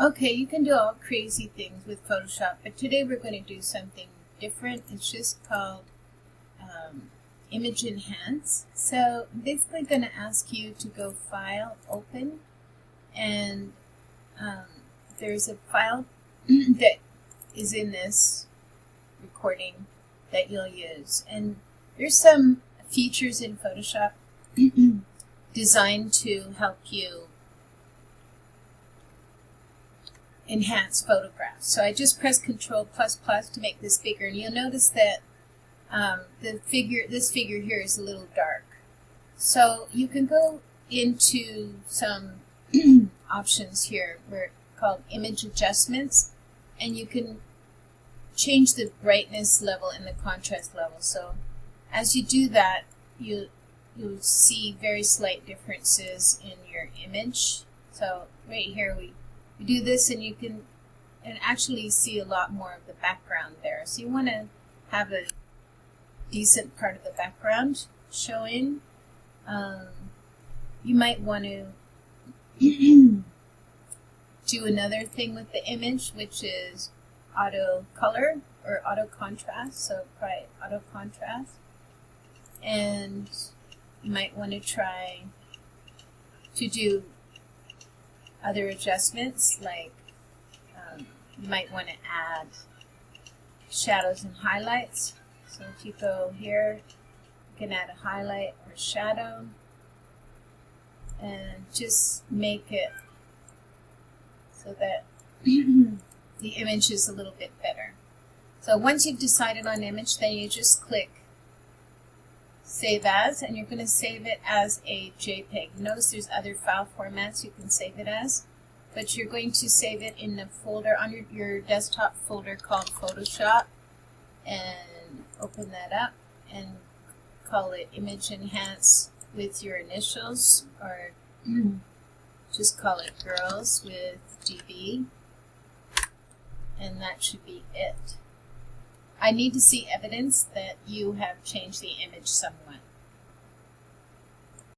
Okay, you can do all crazy things with Photoshop, but today we're going to do something different. It's just called Image Enhance. So I'm basically going to ask you to go File, Open, and there's a file that is in this recording that you'll use. And there's some features in Photoshop designed to help you enhance photographs. So I just press Control++ to make this bigger, and you'll notice that this figure here is a little dark. So you can go into some options here called Image Adjustments, and you can change the brightness level and the contrast level. So as you do that, you'll see very slight differences in your image. So right here we do this, and you can actually see a lot more of the background there. So you want to have a decent part of the background showing. You might want to do another thing with the image, which is auto color or auto contrast. So try auto contrast, and you might want to try to do other adjustments, like you might want to add shadows and highlights. So if you go here, you can add a highlight or shadow and just make it so that the image is a little bit better. So once you've decided on image, then you just click Save As, and you're going to save it as a JPEG. Notice there's other file formats you can save it as, but you're going to save it in a folder on your desktop folder called Photoshop, and open that up and call it Image Enhance with your initials, or just call it Girls with GB, and that should be it. I need to see evidence that you have changed the image somewhat.